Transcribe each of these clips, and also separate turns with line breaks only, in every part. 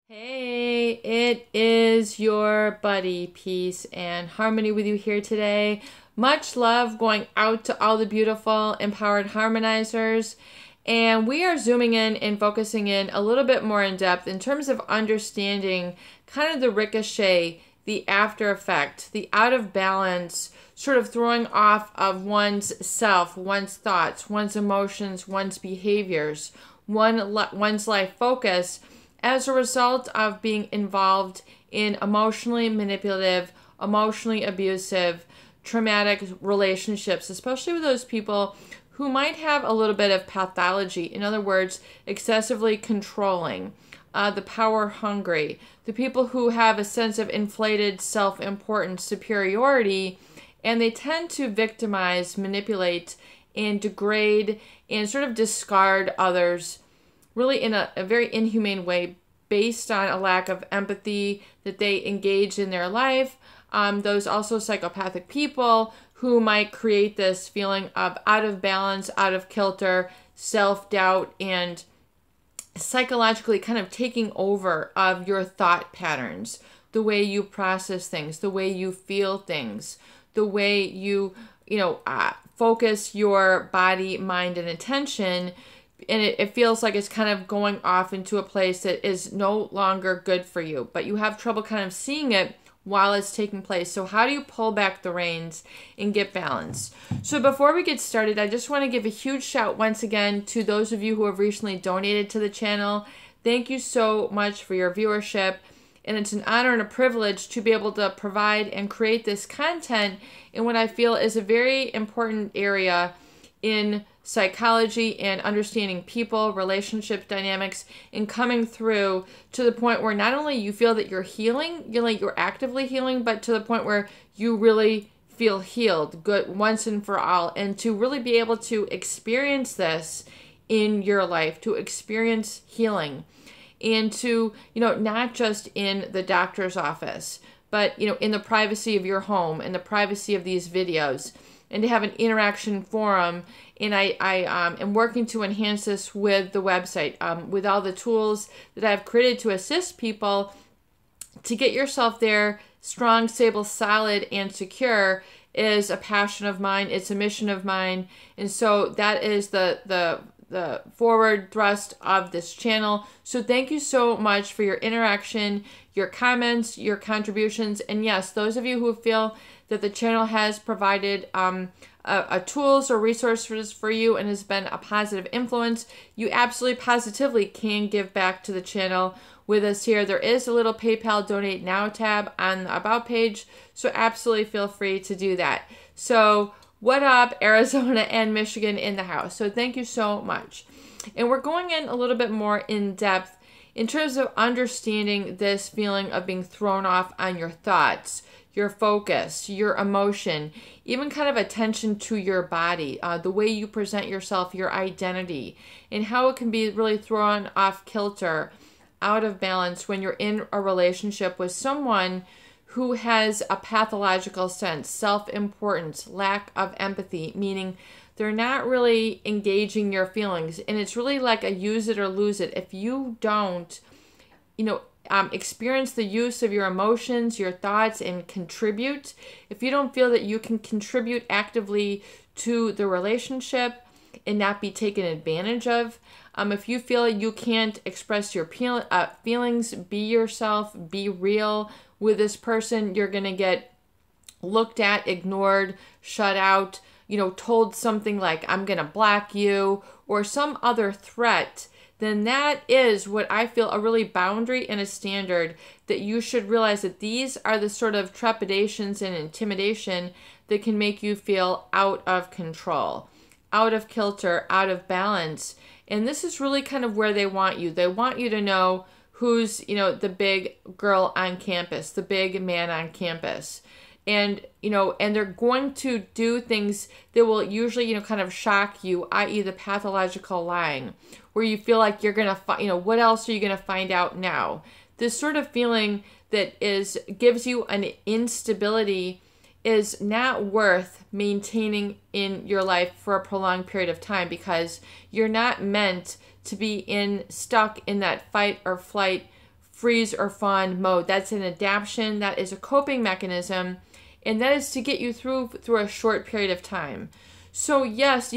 Hey, it is your buddy, Peace and Harmony with you here today. Much love going out to all the beautiful, empowered harmonizers. And we are zooming in and focusing in a little bit more in depth in terms of understanding kind of the ricochet, the after effect, the out of balance, sort of throwing off of one's self, one's thoughts, one's emotions, one's behaviors, one's life focus as a result of being involved in emotionally manipulative, emotionally abusive, traumatic relationships, especially with those people who might have a little bit of pathology. In other words, excessively controlling, the power hungry, the people who have a sense of inflated self-importance, superiority, and they tend to victimize, manipulate, and degrade and sort of discard others really in a very inhumane way based on a lack of empathy that they engage in their life. Those also psychopathic people who might create this feeling of out of balance, out of kilter, self-doubt, and psychologically kind of taking over of your thought patterns, the way you process things, the way you feel things, the way you focus your body, mind, and attention. And it feels like it's kind of going off into a place that is no longer good for you, but you have trouble kind of seeing it while it's taking place. So how do you pull back the reins and get balance? So before we get started, I just want to give a huge shout once again to those of you who have recently donated to the channel. Thank you so much for your viewership. And it's an honor and a privilege to be able to provide and create this content in what I feel is a very important area in psychology and understanding people, relationship dynamics, and coming through to the point where not only you feel that you're healing, you're actively healing, but to the point where you really feel healed good once and for all, and to really be able to experience this in your life, to experience healing, and to, not just in the doctor's office, but, in the privacy of your home, in the privacy of these videos, and to have an interaction forum. And I am working to enhance this with the website, with all the tools that I've created to assist people to get yourself there strong, stable, solid, and secure is a passion of mine. It's a mission of mine. And so that is the forward thrust of this channel. So thank you so much for your interaction, your comments, your contributions. And yes, those of you who feel that the channel has provided a tools or resources for you and has been a positive influence, you absolutely positively can give back to the channel with us here. There is a little PayPal Donate Now tab on the About page, so absolutely feel free to do that. So what up, Arizona and Michigan in the house? So thank you so much. And we're going in a little bit more in depth in terms of understanding this feeling of being thrown off on your thoughts, your focus, your emotion, even kind of attention to your body, the way you present yourself, your identity, and how it can be really thrown off kilter, out of balance when you're in a relationship with someone who has a pathological sense, self-importance, lack of empathy, meaning they're not really engaging your feelings. And it's really like a use it or lose it. If you don't, experience the use of your emotions, your thoughts, and contribute, if you don't feel that you can contribute actively to the relationship and not be taken advantage of, if you feel you can't express your feelings, be yourself, be real with this person, you're going to get looked at, ignored, shut out, told something like, I'm going to block you, or some other threat, then that is what I feel a really boundary and a standard that you should realize that these are the sort of trepidations and intimidation that can make you feel out of control, out of kilter, out of balance. And this is really kind of where they want you. They want you to know who's, the big girl on campus, the big man on campus. And, and they're going to do things that will usually, kind of shock you, i.e. the pathological lying, where you feel like you're going to find, what else are you going to find out now? This sort of feeling that gives you an instability is not worth maintaining in your life for a prolonged period of time, because you're not meant to be stuck in that fight or flight freeze or fawn mode. That's an adaptation. That is a coping mechanism. And that is to get you through a short period of time. So yes,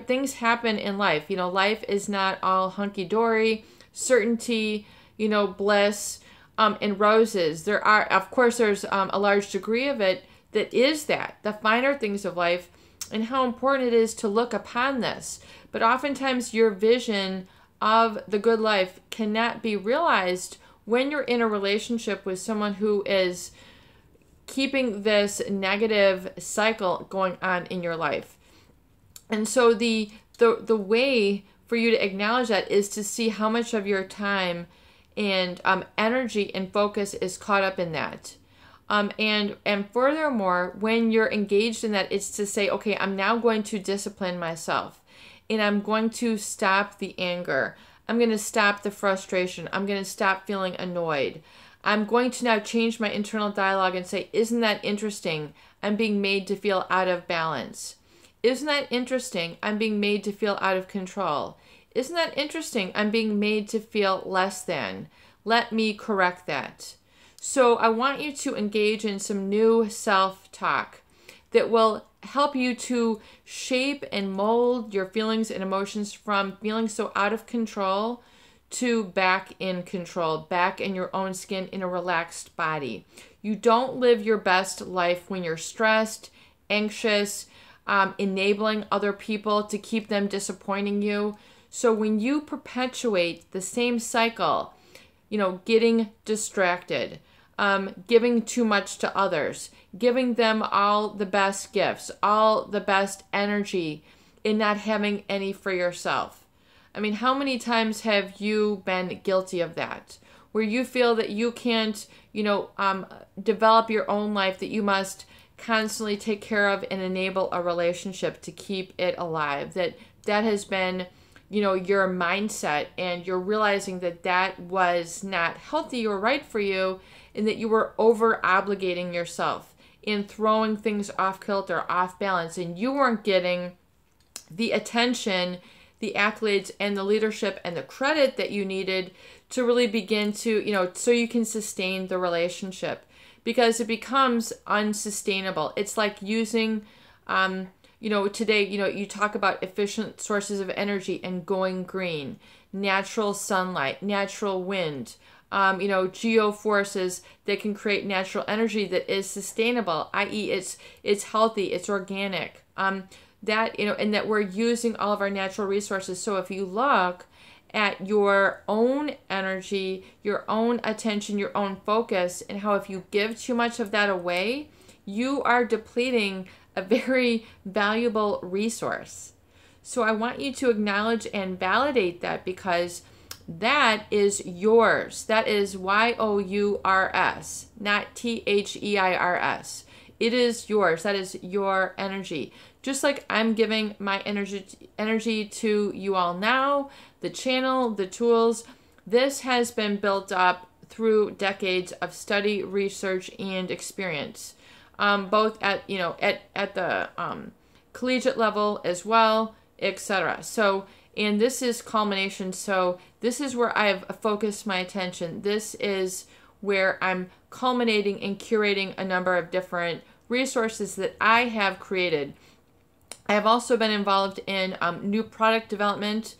things happen in life. Life is not all hunky-dory, certainty, bliss, and roses. There's a large degree of it that is the finer things of life, and how important it is to look upon this. But oftentimes your vision of the good life cannot be realized when you're in a relationship with someone who is keeping this negative cycle going on in your life. And so the way for you to acknowledge that is to see how much of your time and energy and focus is caught up in that. And furthermore, when you're engaged in that, it's to say, okay, I'm now going to discipline myself, and I'm going to stop the anger. I'm going to stop the frustration. I'm going to stop feeling annoyed. I'm going to now change my internal dialogue and say, isn't that interesting? I'm being made to feel out of balance. Isn't that interesting? I'm being made to feel out of control. Isn't that interesting? I'm being made to feel less than. Let me correct that. So I want you to engage in some new self-talk that will help you to shape and mold your feelings and emotions from feeling so out of control to back in control, back in your own skin, in a relaxed body. You don't live your best life when you're stressed, anxious, enabling other people to keep them disappointing you. So when you perpetuate the same cycle, getting distracted, giving too much to others, giving them all the best gifts, all the best energy, and not having any for yourself. I mean, how many times have you been guilty of that? Where you feel that you can't, develop your own life, that you must constantly take care of and enable a relationship to keep it alive. That has been, your mindset, and you're realizing that was not healthy or right for you, and that you were over obligating yourself and throwing things off kilter, off balance, and you weren't getting the attention, the accolades, and the leadership and the credit that you needed to really begin to, so you can sustain the relationship, because it becomes unsustainable. It's like using, today, you talk about efficient sources of energy and going green, natural sunlight, natural wind, geoforces that can create natural energy that is sustainable, i.e. it's healthy, it's organic, and that we're using all of our natural resources. So if you look at your own energy, your own attention, your own focus, and how if you give too much of that away, you are depleting a very valuable resource. So I want you to acknowledge and validate that, because that is yours. That is YOURS, not THEIRS. It is yours. That is your energy. Just like I'm giving my energy to you all now, the channel, the tools, this has been built up through decades of study, research, and experience, both at the collegiate level as well, etc. So, and this is culmination. So this is where I've focused my attention. This is where I'm culminating and curating a number of different resources that I have created. I have also been involved in new product development,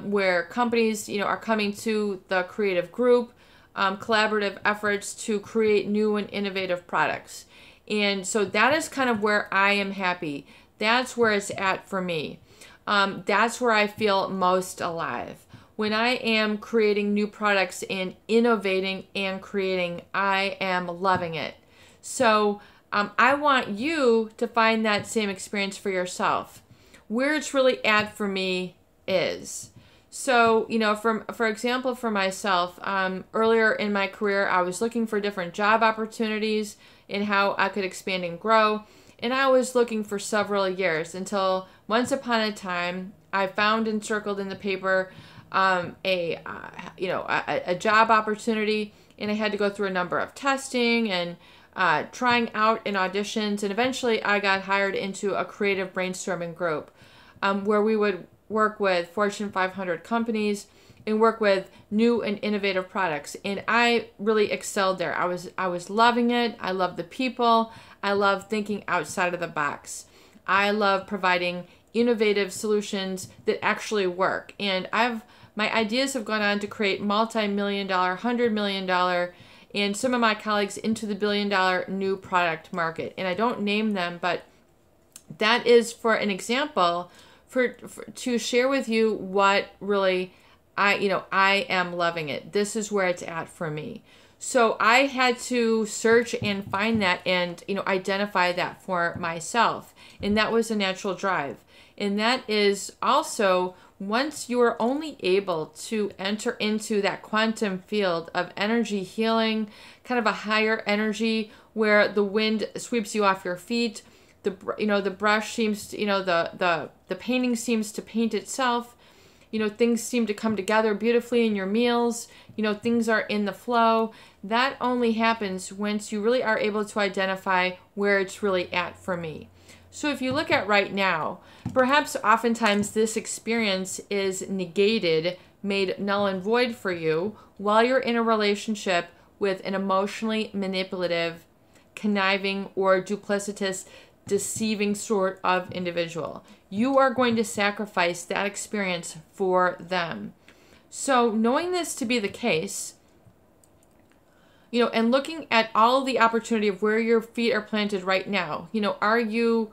where companies, are coming to the creative group, collaborative efforts to create new and innovative products. And so that is kind of where I am happy. That's where it's at for me. That's where I feel most alive. When I am creating new products and innovating and creating, I am loving it. So I want you to find that same experience for yourself. Where it's really at for me is, so, for example, for myself, earlier in my career, I was looking for different job opportunities and how I could expand and grow. And I was looking for several years until once upon a time, I found and circled in the paper a job opportunity, and I had to go through a number of testing and trying out in auditions, and eventually I got hired into a creative brainstorming group where we would work with Fortune 500 companies and work with new and innovative products. And I really excelled there. I was loving it. I love the people. I love thinking outside of the box. I love providing innovative solutions that actually work. And my ideas have gone on to create multi-million-dollar, $100 million, and some of my colleagues into the billion-dollar new product market. And I don't name them, but that is for an example to share with you what really I am loving it. This is where it's at for me. So I had to search and find that and, identify that for myself. And that was a natural drive. And that is also, once you are only able to enter into that quantum field of energy healing, kind of a higher energy where the wind sweeps you off your feet, the brush seems to, the painting seems to paint itself, things seem to come together beautifully in your meals, things are in the flow. That only happens once you really are able to identify where it's really at for me. So if you look at right now, perhaps oftentimes this experience is negated, made null and void for you while you're in a relationship with an emotionally manipulative, conniving, or duplicitous, deceiving sort of individual. You are going to sacrifice that experience for them. So knowing this to be the case, and looking at all the opportunity of where your feet are planted right now, are you,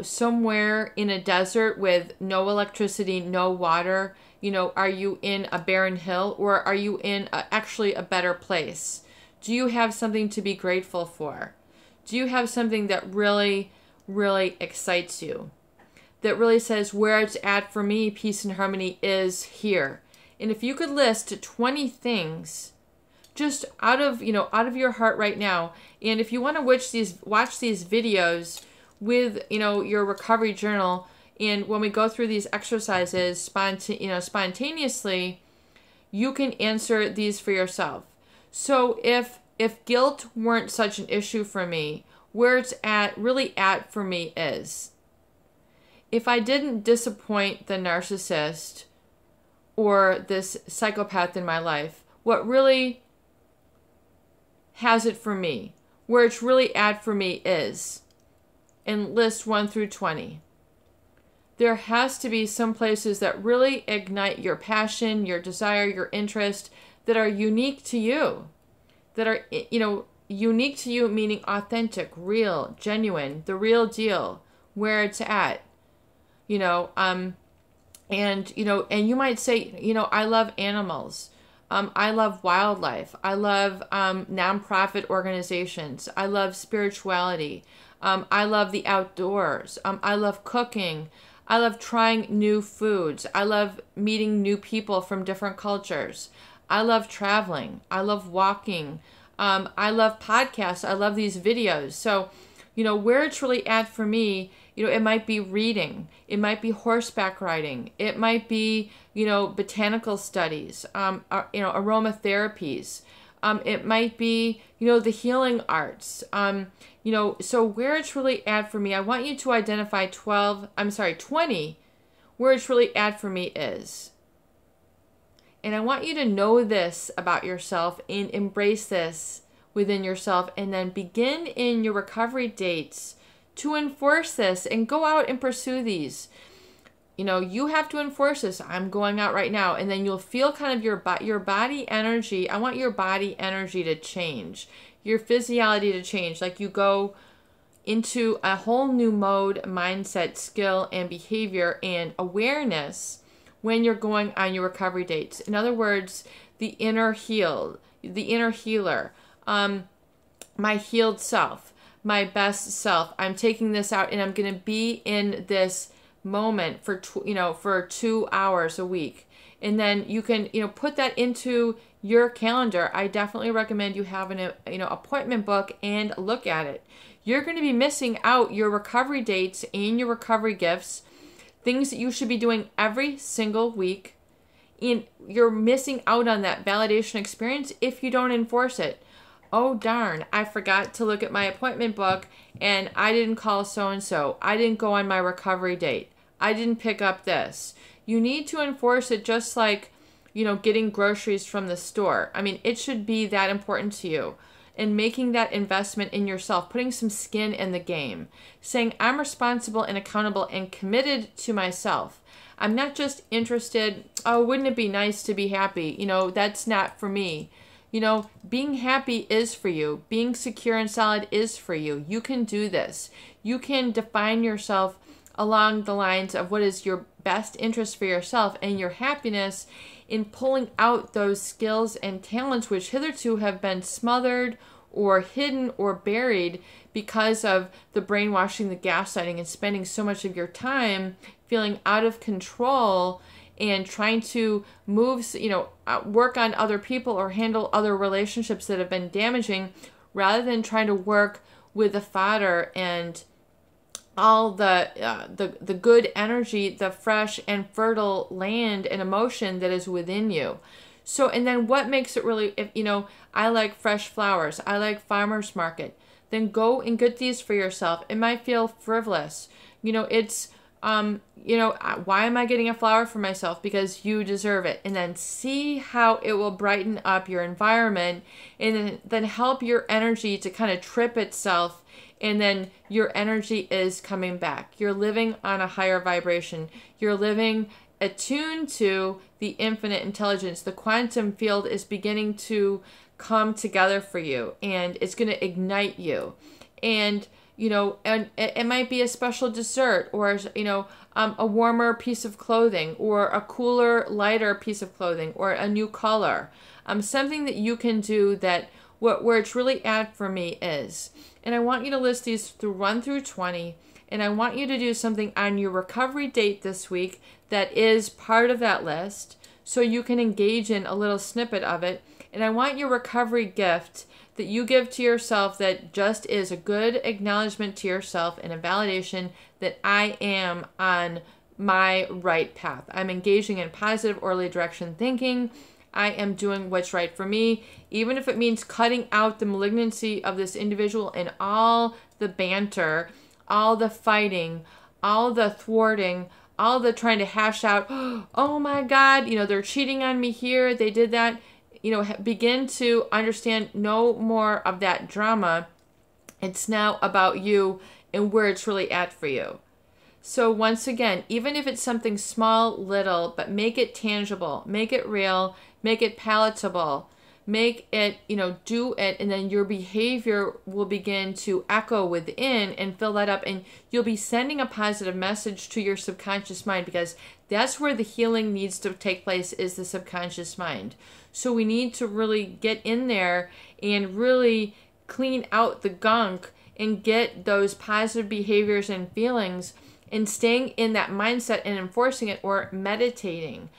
somewhere in a desert with no electricity, no water? Are you in a barren hill, or are you in actually a better place? Do you have something to be grateful for? Do you have something that really, really excites you? That really says where it's at for me, peace and harmony is here. And if you could list 20 things just out of your heart right now, and if you want to watch these videos with, your recovery journal, and when we go through these exercises spontaneously, you can answer these for yourself. So if guilt weren't such an issue for me, where it's really at for me is, if I didn't disappoint the narcissist or this psychopath in my life, what really has it for me, where it's really at for me is, and list 1 through 20. There has to be some places that really ignite your passion, your desire, your interest, that are unique to you, that are, unique to you, meaning authentic, real, genuine, the real deal, where it's at, and you might say, I love animals. I love wildlife. I love nonprofit organizations. I love spirituality. I love the outdoors. I love cooking. I love trying new foods. I love meeting new people from different cultures. I love traveling. I love walking. I love podcasts. I love these videos. So, where it's really at for me, it might be reading. It might be horseback riding. It might be, botanical studies, aromatherapies. It might be, the healing arts. So where it's really at for me, I want you to identify 20, where it's really at for me is. And I want you to know this about yourself and embrace this within yourself, and then begin in your recovery dates to enforce this and go out and pursue these. You have to enforce this. I'm going out right now, and then you'll feel kind of your body energy. I want your body energy to change, your physiology to change. Like you go into a whole new mode, mindset, skill, and behavior and awareness when you're going on your recovery dates. In other words, the inner healer, my healed self, my best self. I'm taking this out, and I'm going to be in this moment for 2 hours a week. And then you can put that into your calendar. I definitely recommend you have an appointment book and look at it. You're going to be missing out your recovery dates and your recovery gifts, things that you should be doing every single week. And you're missing out on that validation experience if you don't enforce it. Oh darn, I forgot to look at my appointment book, and I didn't call so-and-so. I didn't go on my recovery date. I didn't pick up this. You need to enforce it, just like, getting groceries from the store. I mean, it should be that important to you. And making that investment in yourself, putting some skin in the game, saying I'm responsible and accountable and committed to myself. I'm not just interested, oh, wouldn't it be nice to be happy? That's not for me. Being happy is for you. Being secure and solid is for you. You can do this. You can define yourself along the lines of what is your best interest for yourself and your happiness in pulling out those skills and talents which hitherto have been smothered or hidden or buried because of the brainwashing, the gaslighting, and spending so much of your time feeling out of control and trying to move, work on other people or handle other relationships that have been damaging, rather than trying to work with the fodder and all the good energy, the fresh and fertile land and emotion that is within you. So, and then what makes it really, I like fresh flowers, I like farmer's market, then go and get these for yourself. It might feel frivolous. It's, why am I getting a flower for myself? Because you deserve it. And then see how it will brighten up your environment, and then help your energy to kind of trip itself. And then your energy is coming back. You're living on a higher vibration. You're living attuned to the infinite intelligence. The quantum field is beginning to come together for you, and it's going to ignite you. And, and it might be a special dessert, or, a warmer piece of clothing, or a cooler, lighter piece of clothing, or a new color. Something that you can do that where it's really at for me is, and I want you to list these through 1 through 20, and I want you to do something on your recovery date this week that is part of that list, so you can engage in a little snippet of it. And I want your recovery gift that you give to yourself that just is a good acknowledgement to yourself and a validation that I am on my right path. I'm engaging in positive, orderly direction thinking. I am doing what's right for me, even if it means cutting out the malignancy of this individual and all the banter, all the fighting, all the thwarting, all the trying to hash out, oh my God, they're cheating on me here, they did that. Begin to understand no more of that drama. It's now about you and where it's really at for you. So once again, even if it's something small, little, but make it tangible, make it real, make it palatable, make it, do it, and then your behavior will begin to echo within and fill that up, and you'll be sending a positive message to your subconscious mind, because that's where the healing needs to take place, is the subconscious mind. So we need to really get in there and really clean out the gunk and get those positive behaviors and feelings, and staying in that mindset and enforcing it, or meditating.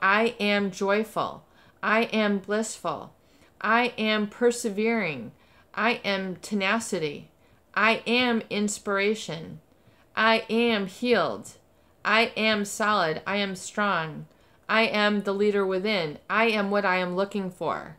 I am joyful. I am blissful. I am persevering. I am tenacity. I am inspiration. I am healed. I am solid. I am strong. I am the leader within. I am what I am looking for.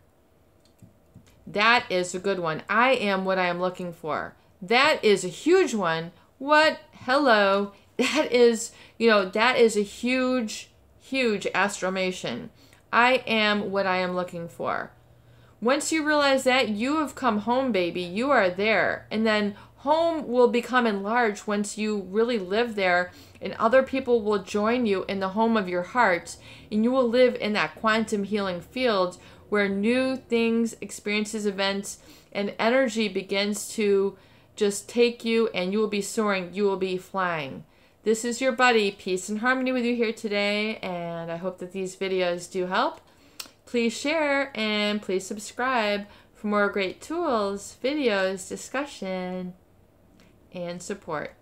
That is a good one. I am what I am looking for. That is a huge one. What? Hello. That is, that is a huge, huge affirmation. I am what I am looking for. Once you realize that, you have come home, baby. You are there. And then home will become enlarged once you really live there, and other people will join you in the home of your heart, and you will live in that quantum healing field where new things, experiences, events, and energy begins to just take you, and you will be soaring, you will be flying. This is your buddy, Peace and Harmony, with you here today, and I hope that these videos do help. Please share and please subscribe for more great tools, videos, discussion, and support.